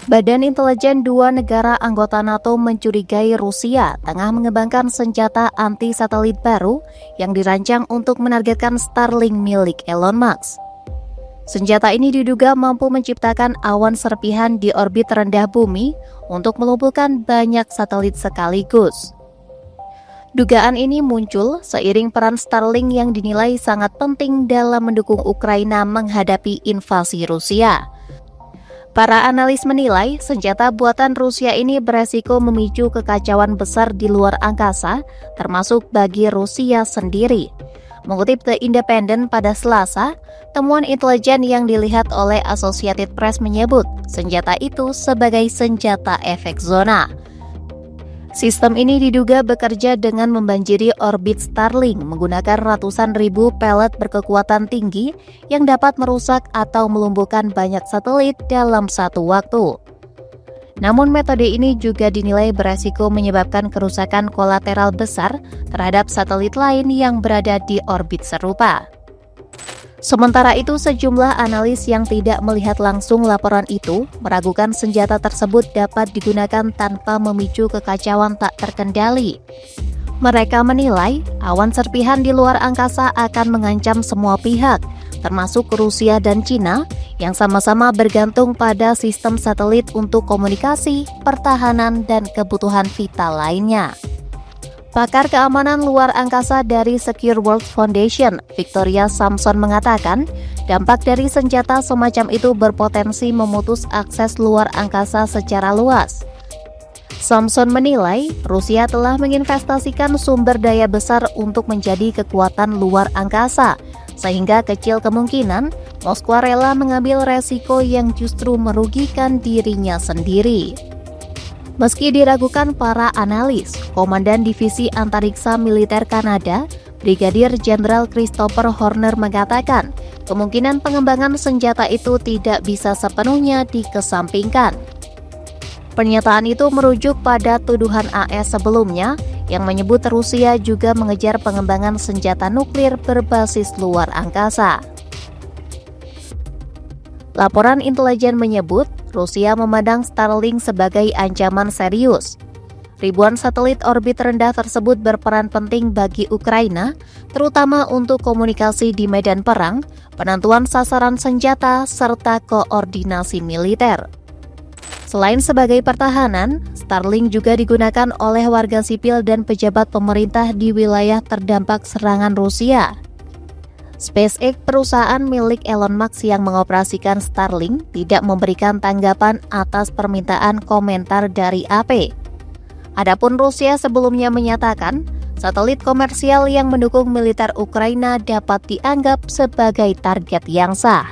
Badan Intelijen dua negara anggota NATO mencurigai Rusia tengah mengembangkan senjata anti-satelit baru yang dirancang untuk menargetkan Starlink milik Elon Musk. Senjata ini diduga mampu menciptakan awan serpihan di orbit rendah bumi untuk melumpuhkan banyak satelit sekaligus. Dugaan ini muncul seiring peran Starlink yang dinilai sangat penting dalam mendukung Ukraina menghadapi invasi Rusia. Para analis menilai senjata buatan Rusia ini beresiko memicu kekacauan besar di luar angkasa, termasuk bagi Rusia sendiri. Mengutip The Independent pada Selasa, temuan intelijen yang dilihat oleh Associated Press menyebut senjata itu sebagai senjata efek zona. Sistem ini diduga bekerja dengan membanjiri orbit Starlink menggunakan ratusan ribu pelet berkekuatan tinggi yang dapat merusak atau melumpuhkan banyak satelit dalam satu waktu. Namun metode ini juga dinilai beresiko menyebabkan kerusakan kolateral besar terhadap satelit lain yang berada di orbit serupa. Sementara itu, sejumlah analis yang tidak melihat langsung laporan itu meragukan senjata tersebut dapat digunakan tanpa memicu kekacauan tak terkendali. Mereka menilai awan serpihan di luar angkasa akan mengancam semua pihak, termasuk Rusia dan Cina, yang sama-sama bergantung pada sistem satelit untuk komunikasi, pertahanan, dan kebutuhan vital lainnya. Pakar keamanan luar angkasa dari Secure World Foundation, Victoria Samson mengatakan, dampak dari senjata semacam itu berpotensi memutus akses luar angkasa secara luas. Samson menilai, Rusia telah menginvestasikan sumber daya besar untuk menjadi kekuatan luar angkasa, sehingga kecil kemungkinan Moskwa rela mengambil resiko yang justru merugikan dirinya sendiri. Meski diragukan para analis, Komandan Divisi Antariksa Militer Kanada, Brigadir Jenderal Christopher Horner mengatakan, kemungkinan pengembangan senjata itu tidak bisa sepenuhnya dikesampingkan. Pernyataan itu merujuk pada tuduhan AS sebelumnya yang menyebut Rusia juga mengejar pengembangan senjata nuklir berbasis luar angkasa. Laporan intelijen menyebut Rusia memandang Starlink sebagai ancaman serius. Ribuan satelit orbit rendah tersebut berperan penting bagi Ukraina, terutama untuk komunikasi di medan perang, penentuan sasaran senjata, serta koordinasi militer. Selain sebagai pertahanan, Starlink juga digunakan oleh warga sipil dan pejabat pemerintah di wilayah terdampak serangan Rusia. SpaceX, perusahaan milik Elon Musk yang mengoperasikan Starlink, tidak memberikan tanggapan atas permintaan komentar dari AP. Adapun Rusia sebelumnya menyatakan, satelit komersial yang mendukung militer Ukraina dapat dianggap sebagai target yang sah.